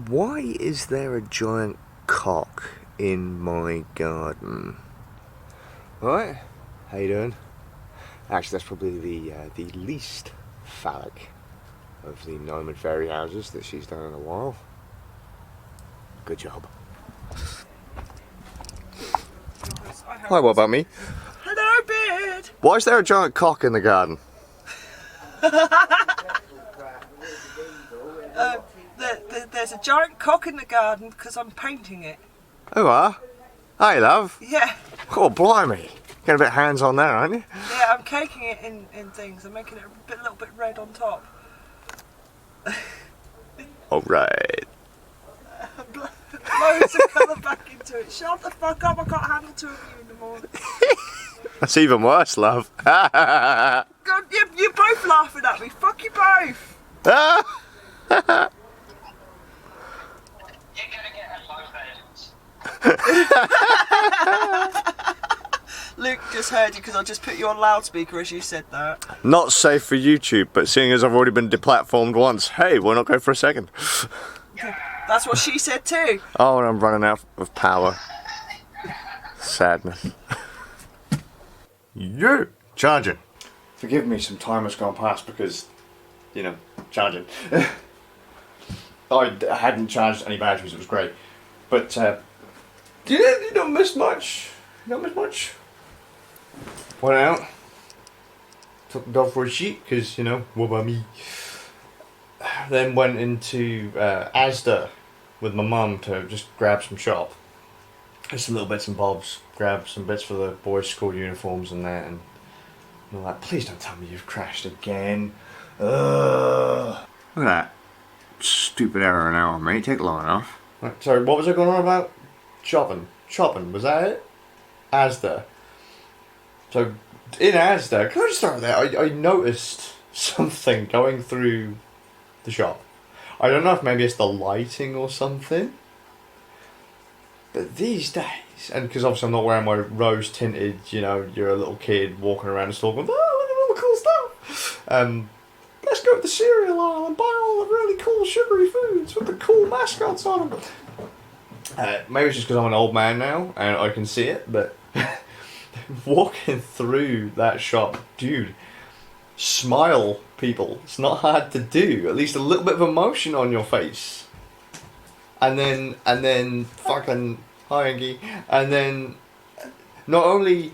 Why is there a giant cock in my garden? Right, how you doing? Actually, that's probably the least phallic of the gnome and fairy houses that she's done in a while. Good job. Hi, what about me? Hello, Beard! Why is there a giant cock in the garden? There's a giant cock in the garden because I'm painting it. Oh, hi, love. Yeah. Oh, blimey. Getting a bit hands-on there, aren't you? Yeah, I'm caking it in things. I'm making it a little bit red on top. Alright. Loads of colour back into it. Shut the fuck up, I can't handle two of you in the morning. That's even worse, love. God, you're both laughing at me. Fuck you both. You're gonna get a low versions. Luke just heard you because I just put you on loudspeaker as you said that. Not safe for YouTube, but seeing as I've already been deplatformed once, hey, why not go for a second? That's what she said too. Oh, and I'm running out of power. Sadness. You charging. Forgive me, some time has gone past because, you know, charging. I hadn't charged any batteries, it was great. But, you don't miss much. You don't miss much. Went out. Took the dog for a shit, because, you know, what about me? Then went into Asda with my mum to just grab some shop. Just some little bits and bobs. Grab some bits for the boys' school uniforms and that. And all that. Please don't tell me you've crashed again. Ugh. Look at that. Stupid error now, mate. Take long enough. Right, sorry, what was I going on about? Shopping. Shopping, was that it? Asda. So, in Asda, can I just start with that? I noticed something going through the shop. I don't know if maybe it's the lighting or something. But these days, and because obviously I'm not wearing my rose tinted, you know, you're a little kid walking around the store going, oh, look at all the cool stuff. Let's go to the cereal aisle and buy all the really cool sugary foods with the cool mascots on them. Maybe it's just because I'm an old man now and I can see it, but walking through that shop, dude, smile, people. It's not hard to do. At least a little bit of emotion on your face. And then fucking hi Angie. And then not only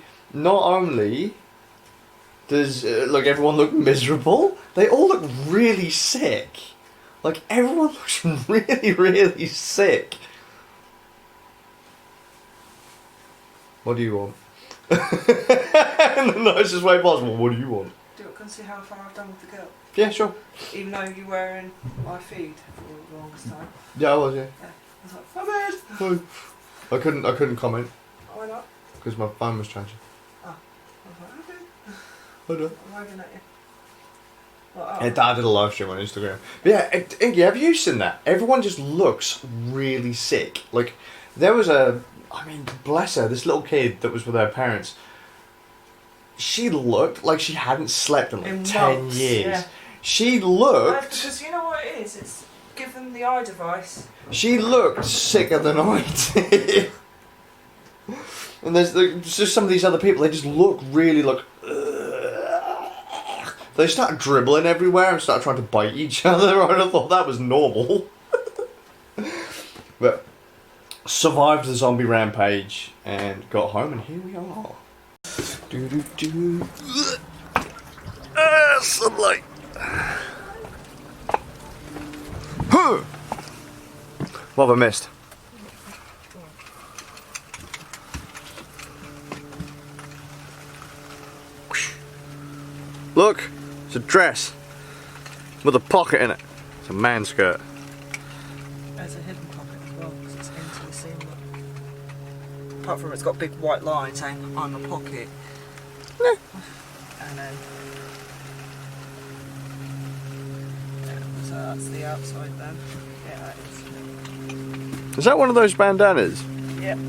does everyone look miserable, they all look really sick. Like everyone looks really, really sick. What do you want? In the nicest way possible, what do you want? Do you want to see how far I've done with the girl? Yeah, sure. Even though you were in my feed for the longest time. Yeah, I was, yeah. Yeah. I was like, my bad. I couldn't comment. Why not? Because my phone was charging. Oh. I was like, okay. Hold on. I'm waving at you. Well, Yeah, Dad did a live stream on Instagram. But yeah, Inky, have you seen that? Everyone just looks really sick. Like, there was bless her, this little kid that was with her parents. She looked like she hadn't slept in like 10 months, years. yeah. She looked... Because you know what it is? It's give them the eye device. She looked sicker than I did. And there's just some of these other people, they just look really like... They start dribbling everywhere and start trying to bite each other. I thought that was normal. But survived the zombie rampage and got home, and here we are. Sunlight. Huh. What have I missed? Look, it's a dress with a pocket in it. It's a man skirt. There's a hidden pocket as well because it's into the seam. Apart from it's got big white lines saying I'm a pocket. Yeah. And then so that's the outside then. Yeah, that is. Is that one of those bandanas? Yep.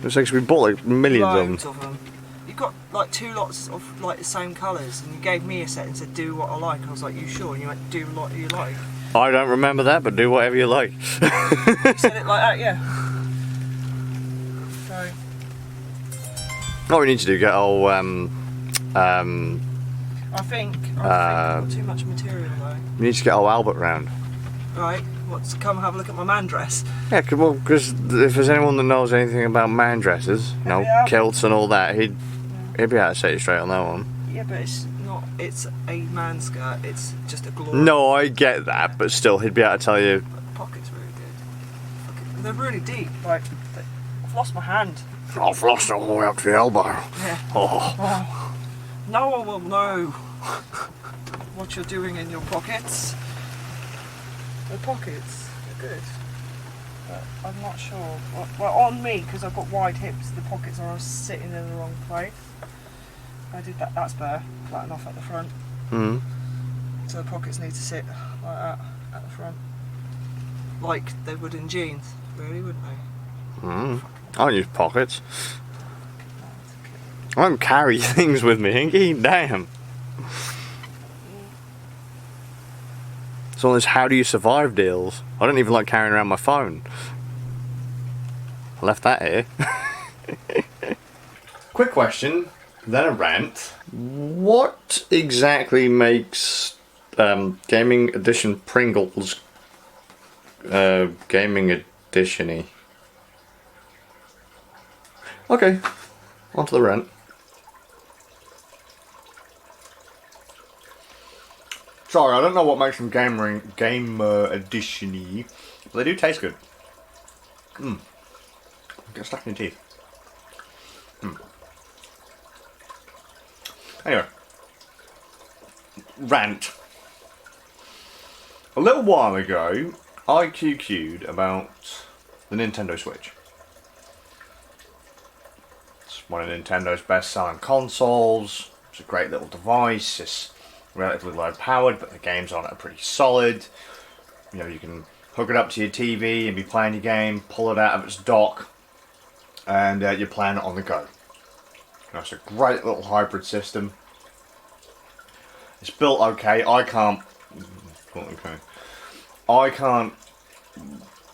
Looks like we bought like millions Loads of them. of them. You've got like two lots of like the same colours, and you gave me a set and said do what I like. I was like, you sure? And you went, do what you like. I don't remember that, but do whatever you like. You said it like that, yeah. So, What we need to do, get all I think I've got too much material though. we need to get old Albert round. Right, what's come have a look at my man dress? Yeah, because if there's anyone that knows anything about man dresses, you know, Yeah. kilts and all that, he'd be able to set you straight on that one. Yeah, but it's not. It's a man skirt. It's just a glory. No, I get that, but still, he'd be able to tell you. But the pockets really good. They're really deep. Like I've lost my hand. I've lost it all the way up to the elbow. Yeah. Oh. Oh. No one will know what you're doing in your pockets. The pockets are good, but I'm not sure. Well, on me, because I've got wide hips, the pockets are sitting in the wrong place. I did that. That's better. Flat enough at the front. Mm. So the pockets need to sit like that at the front, like they would in jeans, really, wouldn't they? Mm. I don't use pockets. I don't carry things with me, Hinky. Damn. It's one of those how do you survive deals. I don't even like carrying around my phone. I left that here. Quick question, then a rant. What exactly makes Gaming Edition Pringles Gaming Edition-y? Okay, on to the rant. Sorry, I don't know what makes them gamer edition-y, but they do taste good. Get stuck in your teeth. Anyway, rant. A little while ago, I QQ'd about the Nintendo Switch. It's one of Nintendo's best-selling consoles. It's a great little device. It's relatively low powered, but the games on it are pretty solid. You know, you can hook it up to your TV and be playing your game, pull it out of its dock, and you're playing it on the go. You know, it's a great little hybrid system. It's built okay. I can't.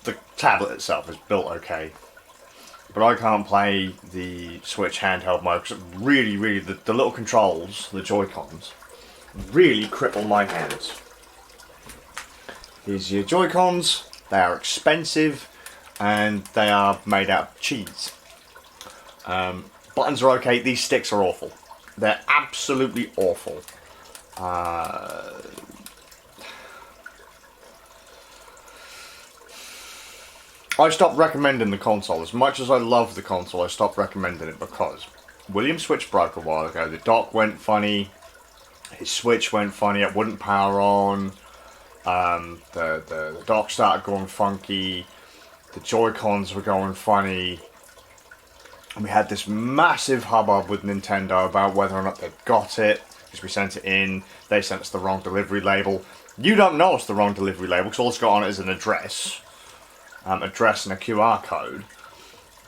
The tablet itself is built okay, but I can't play the Switch handheld mode because really, the little controls, the Joy-Cons, really cripple my hands. Here's your Joy-Cons. They are expensive and they are made out of cheese. Buttons are okay. These sticks are awful. They're absolutely awful. I stopped recommending the console. As much as I love the console, I stopped recommending it because William's Switch broke a while ago. The dock went funny. His Switch went funny. It wouldn't power on. The dock started going funky. The Joy-Cons were going funny. And we had this massive hubbub with Nintendo about whether or not they got it. Because we sent it in. They sent us the wrong delivery label. You don't know it's the wrong delivery label because all it's got on it is an address. Address and a QR code.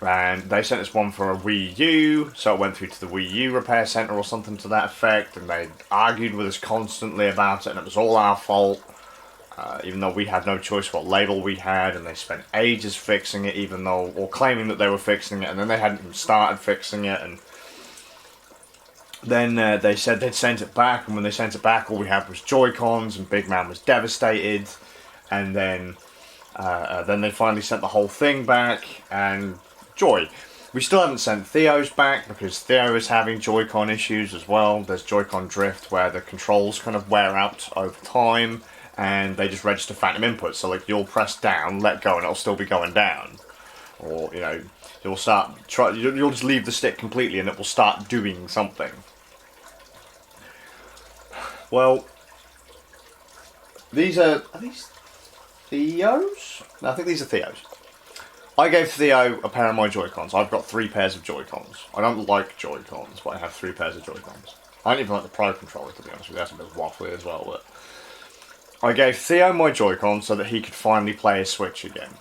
And they sent us one for a Wii U, so it went through to the Wii U repair centre or something to that effect, and they argued with us constantly about it, and it was all our fault, even though we had no choice what label we had, and they spent ages fixing it, even though, or claiming that they were fixing it, and then they hadn't even started fixing it, and then they said they'd sent it back, and when they sent it back, all we had was Joy-Cons, and Big Man was devastated, and then they finally sent the whole thing back, and joy. We still haven't sent Theo's back because Theo is having Joy-Con issues as well. There's Joy-Con drift where the controls kind of wear out over time and they just register phantom inputs. So like you'll press down, let go, and it'll still be going down. Or, you know, you'll just leave the stick completely and it will start doing something. Well, are these Theo's? No, I think these are Theo's. I gave Theo a pair of my Joy-Cons. I've got 3 pairs of Joy-Cons. I don't like Joy-Cons, but I have 3 pairs of Joy-Cons. I don't even like the Pro Controller, to be honest with you. That's a bit waffly as well, but I gave Theo my Joy-Cons so that he could finally play his Switch again.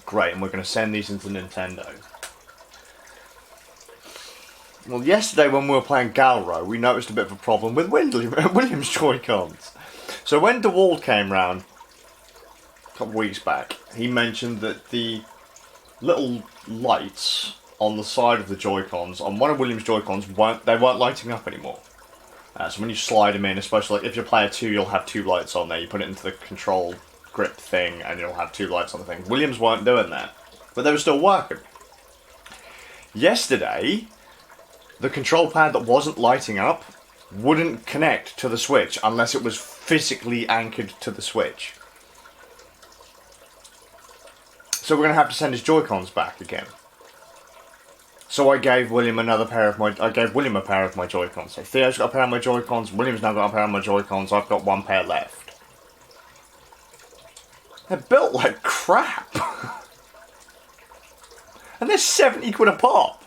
Great, and we're going to send these into Nintendo. Well, yesterday when we were playing Galro, we noticed a bit of a problem with William's Joy-Cons. So when DeWalt came round a couple of weeks back, he mentioned that the little lights on the side of the Joy-Cons, on one of William's Joy-Cons, weren't lighting up anymore. So when you slide them in, especially like if you're player 2, you'll have 2 lights on there. You put it into the control grip thing and you'll have 2 lights on the thing. Williams weren't doing that, but they were still working. Yesterday, the control pad that wasn't lighting up wouldn't connect to the Switch unless it was physically anchored to the Switch. So we're going to have to send his Joy-Cons back again. So I gave William a pair of my Joy-Cons. So Theo's got a pair of my Joy-Cons, William's now got a pair of my Joy-Cons, I've got 1 pair left. They're built like crap. And they're 70 quid a pop.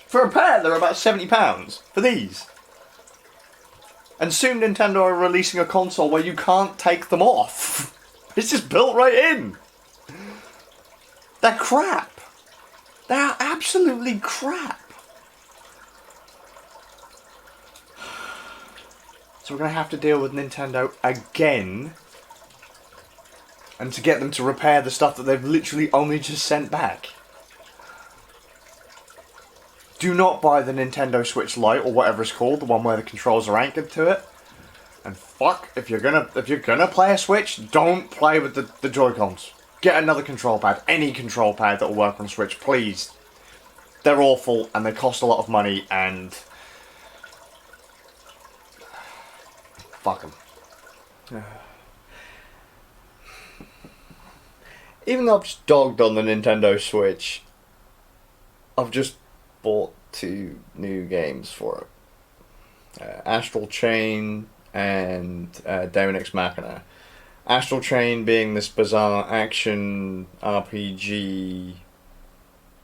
For a pair, they're about £70 for these. And soon Nintendo are releasing a console where you can't take them off. It's just built right in. They're crap. They are absolutely crap. So we're going to have to deal with Nintendo again. And to get them to repair the stuff that they've literally only just sent back. Do not buy the Nintendo Switch Lite or whatever it's called, the one where the controls are anchored to it. And fuck, if you're gonna play a Switch, don't play with the Joy-Cons. Get another control pad, any control pad that will work on Switch, please. They're awful and they cost a lot of money and fuck them. Even though I've just dogged on the Nintendo Switch, I've just bought 2 new games for it. Astral Chain and Daemon X Machina. Astral Chain being this bizarre action RPG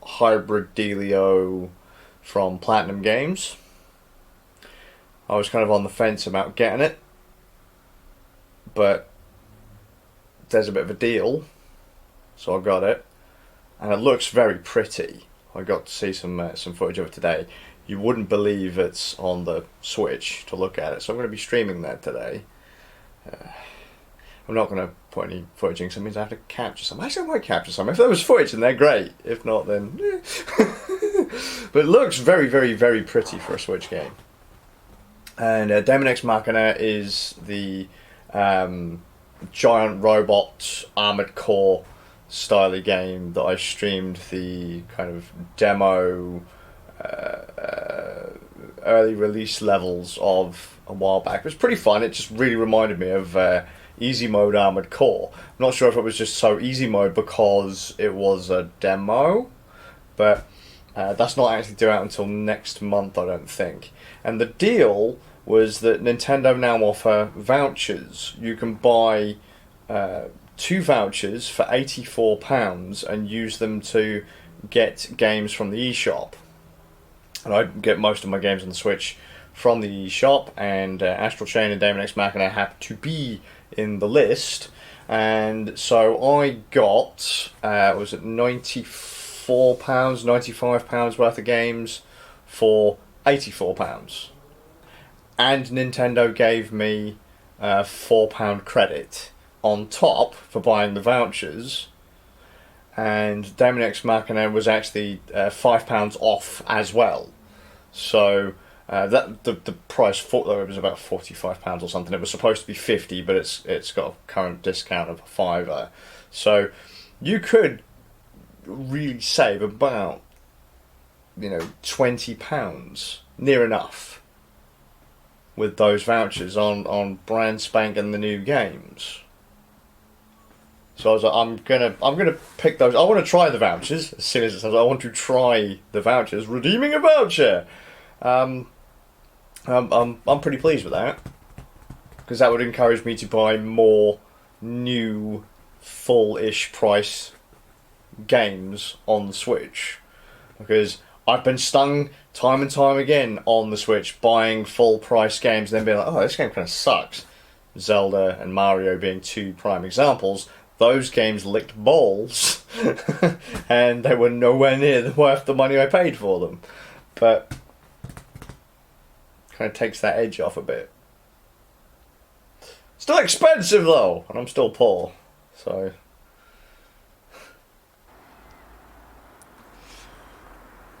hybrid dealio from Platinum Games. I was kind of on the fence about getting it, but there's a bit of a deal, so I got it, and it looks very pretty. I got to see some footage of it today. You wouldn't believe it's on the Switch to look at it, so I'm going to be streaming that today. I'm not going to put any footage in, because it means I have to capture some. Actually, I might capture some. If there was footage, then they're great. If not, then... But it looks very, very, very pretty for a Switch game. And Daemon X Machina is the giant robot Armored Core style game that I streamed the kind of demo early release levels of a while back. It was pretty fun. It just really reminded me of easy mode Armored Core. I'm not sure if it was just so easy mode because it was a demo, but that's not actually due out until next month, I don't think. And the deal was that Nintendo now offer vouchers. You can buy 2 vouchers for £84 and use them to get games from the eShop. And I get most of my games on the Switch from the eShop, and Astral Chain and Daemon X Machina happen to be in the list. And so I got, was it £94, £95 worth of games for £84. And Nintendo gave me £4 credit on top for buying the vouchers, and Daemon X Machina was actually £5 off as well. So that the price for it was about £45 or something. It was supposed to be 50, but it's got a current discount of £5. So you could really save about £20, near enough, with those vouchers on brand spanking the new games. So I was like, I'm gonna pick those. I want to try the vouchers as soon as it says I want to try the vouchers. Redeeming a voucher. I'm pretty pleased with that, because that would encourage me to buy more new full-ish price games on the Switch, because I've been stung time and time again on the Switch buying full price games and then being like, oh, this game kind of sucks. Zelda and Mario being 2 prime examples. Those games licked balls and they were nowhere near worth the money I paid for them. But kind of takes that edge off a bit. Still expensive though, and I'm still poor. So.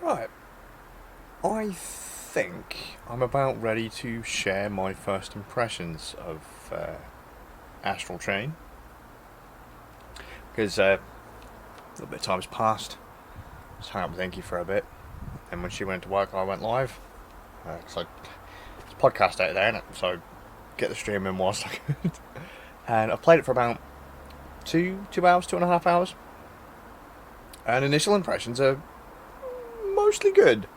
Right. I think I'm about ready to share my first impressions of Astral Chain. Because a little bit of time's passed. Just hung out with Inky for a bit. And when she went to work, I went live. It's a podcast out there, innit? So get the stream in whilst I could. And I've played it for about 2.5 hours. And initial impressions are mostly good.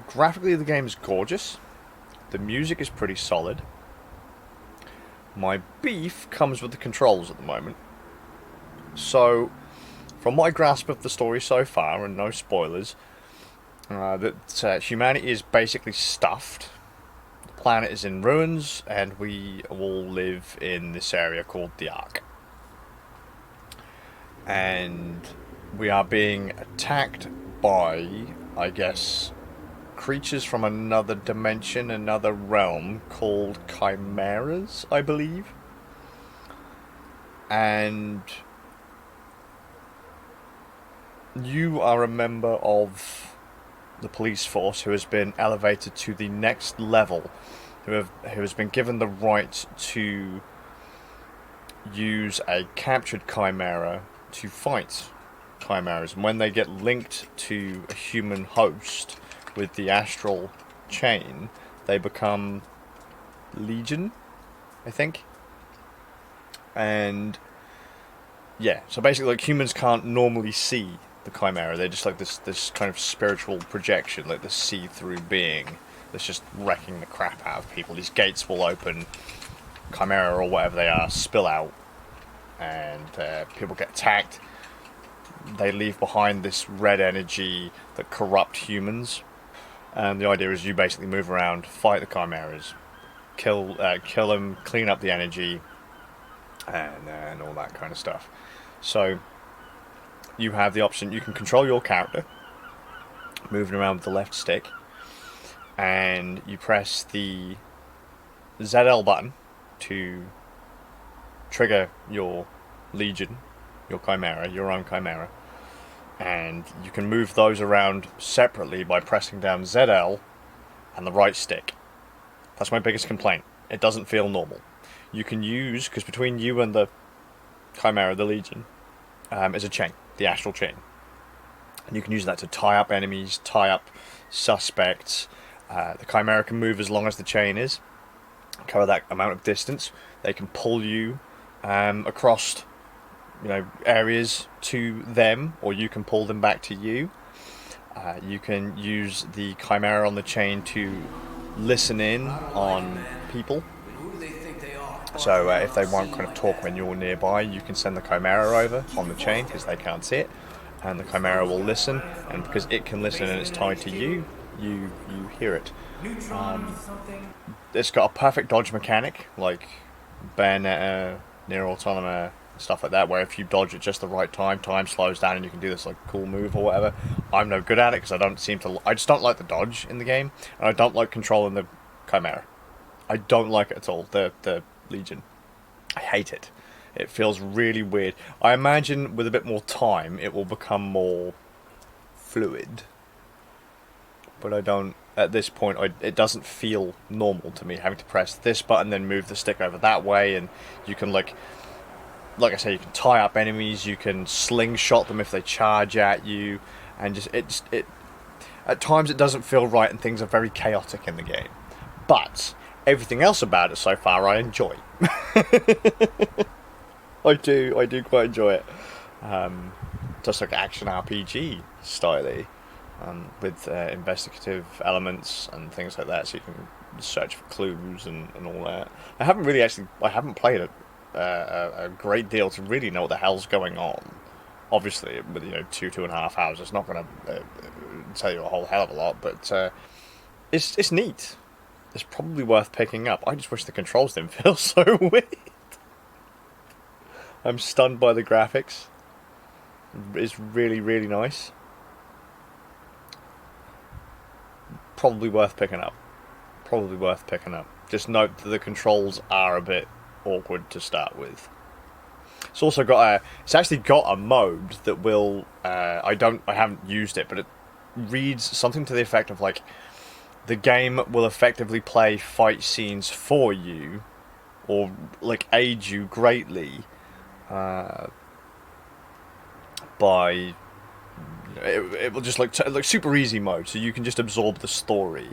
Graphically, the game is gorgeous. The music is pretty solid. My beef comes with the controls at the moment. So, from my grasp of the story so far, and no spoilers, that humanity is basically stuffed. The planet is in ruins, and we all live in this area called the Ark. And we are being attacked by, I guess, creatures from another dimension, another realm, called chimeras, I believe. And you are a member of the police force who has been elevated to the next level, who has been given the right to use a captured chimera to fight chimeras. And when they get linked to a human host with the astral chain, they become legion, I think. And yeah, so basically, like, humans can't normally see the chimera. They're just like this kind of spiritual projection, like this see-through being that's just wrecking the crap out of people. These gates will open, chimera or whatever they are spill out, and people get attacked. They leave behind this red energy that corrupt humans. And the idea is you basically move around, fight the chimeras, kill them, clean up the energy, and all that kind of stuff. So you have the option, you can control your character, moving around with the left stick, and you press the ZL button to trigger your legion, your chimera, your own chimera. And you can move those around separately by pressing down ZL and the right stick. That's my biggest complaint. It doesn't feel normal. You can use, because between you and the chimera, the legion, is a chain, the astral chain. And you can use that to tie up enemies, tie up suspects. The chimera can move as long as the chain is, cover that amount of distance. They can pull you across, areas to them, or you can pull them back to you. You can use the chimera on the chain to listen in on people. So if they won't kind of talk when you're nearby, you can send the chimera over on the chain because they can't see it, and the chimera will listen, and because it can listen and it's tied to you, you hear it. It's got a perfect dodge mechanic, like Bayonetta, Nier Automata, stuff like that, where if you dodge at just the right time slows down and you can do this like cool move or whatever. I'm no good at it because I just don't like the dodge in the game, and I don't like controlling the chimera. I don't like it at all, the legion. I hate it. It feels really weird. I imagine with a bit more time it will become more fluid, but I don't, at this point, it doesn't feel normal to me, having to press this button then move the stick over that way, and you can like I say, you can tie up enemies, you can slingshot them if they charge at you, and it at times it doesn't feel right, and things are very chaotic in the game. But everything else about it so far I enjoy. I do quite enjoy it. Just like action RPG style, with investigative elements and things like that, so you can search for clues and all that. I haven't played it a great deal to really know what the hell's going on. Obviously, with 2.5 hours, it's not going to tell you a whole hell of a lot, but it's neat. It's probably worth picking up. I just wish the controls didn't feel so weird. I'm stunned by the graphics. It's really, really nice. Probably worth picking up. just note that the controls are a bit awkward to start with. It's also got it's actually got a mode that will, I haven't used it, but it reads something to the effect of like, the game will effectively play fight scenes for you, or like aid you greatly, by, it will just like super easy mode, so you can just absorb the story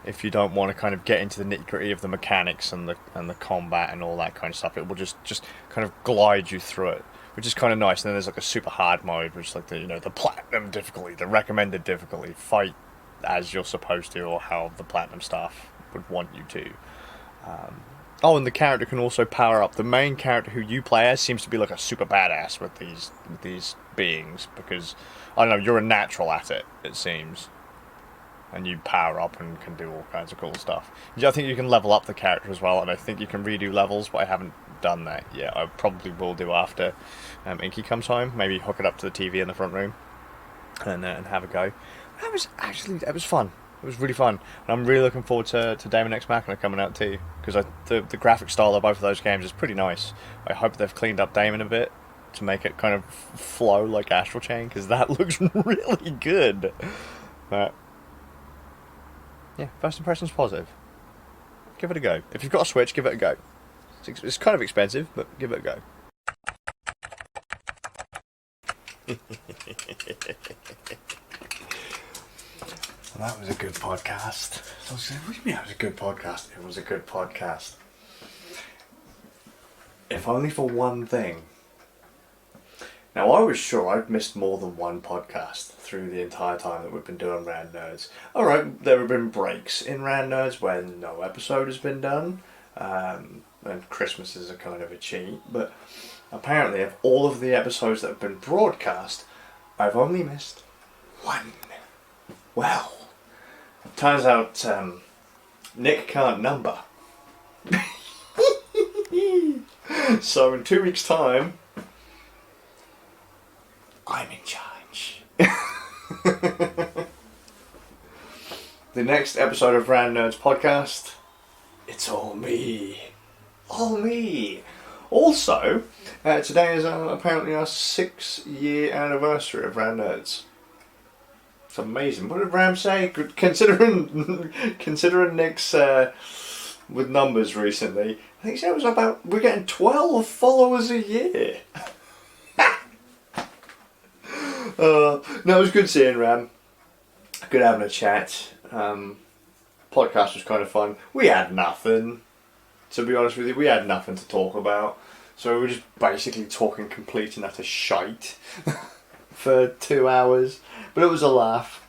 if you don't want to kind of get into the nitty-gritty of the mechanics and the combat and all that kind of stuff. It will just kind of glide you through it, which is kind of nice. And then there's like a super hard mode, which is like the platinum difficulty, the recommended difficulty, fight as you're supposed to, or how the platinum staff would want you to. And the character can also power up. The main character who you play as seems to be like a super badass with these beings, because I don't know, you're a natural at it seems. And you power up and can do all kinds of cool stuff. I think you can level up the character as well, and I think you can redo levels, but I haven't done that yet. I probably will do after Inky comes home. Maybe hook it up to the TV in the front room and have a go. That was fun. It was really fun. And I'm really looking forward to Daemon X Machina coming out too, because the graphic style of both of those games is pretty nice. I hope they've cleaned up Daemon a bit to make it kind of flow like Astral Chain, because that looks really good. But yeah, first impression's positive. Give it a go. If you've got a Switch, give it a go. It's kind of expensive, but give it a go. Well, that was a good podcast. So I was saying, what do you mean that was a good podcast? It was a good podcast. If only for one thing. Now, I was sure I'd missed more than one podcast through the entire time that we've been doing Rand Nerds. Alright, there have been breaks in Rand Nerds when no episode has been done, and Christmas is a kind of a cheat, but apparently of all of the episodes that have been broadcast, I've only missed one. Well, turns out Nick can't number. So in 2 weeks' time, I'm in charge. The next episode of Rand Nerds podcast, it's all me. All me. Also, today is apparently our 6-year anniversary of Rand Nerds. It's amazing. What did Ram say? Considering Nick's with numbers recently, I think he said it was we're getting 12 followers a year. No, it was good seeing Ram. Good having a chat. Podcast was kind of fun. We had nothing, to be honest with you. We had nothing to talk about. So we were just basically talking complete and utter shite for 2 hours. But it was a laugh.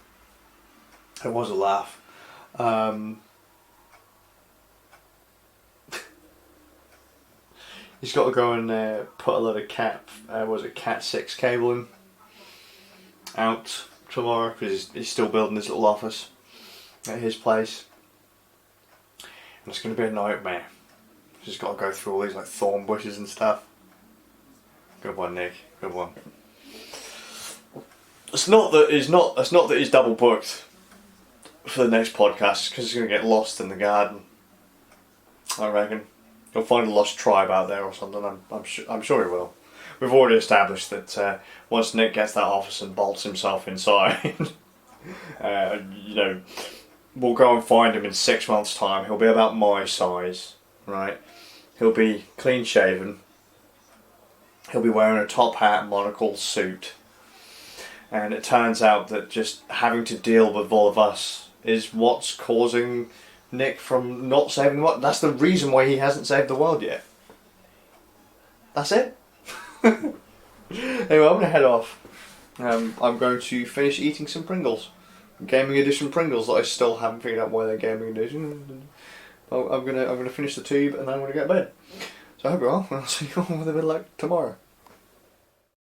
It was a laugh. He's got to go and put a lot of Cat 6 cabling out tomorrow, because he's still building his little office at his place, and it's going to be a nightmare. He's just got to go through all these like thorn bushes and stuff. Good one, Nick. Good one. It's not that he's double booked for the next podcast, because he's going to get lost in the garden. I reckon he'll find a lost tribe out there or something. I'm sure he will. We've already established that once Nick gets that office and bolts himself inside, we'll go and find him in 6 months' time. He'll be about my size, right? He'll be clean shaven. He'll be wearing a top hat, monocle, suit. And it turns out that just having to deal with all of us is what's causing Nick from not saving the world. That's the reason why he hasn't saved the world yet. That's it. Anyway, I'm going to head off. I'm going to finish eating some Pringles. Gaming edition Pringles that I still haven't figured out why they're gaming edition. I'm gonna finish the tube and then I'm going to get to bed. So I hope you're well, and I'll see you all with a bit of luck tomorrow.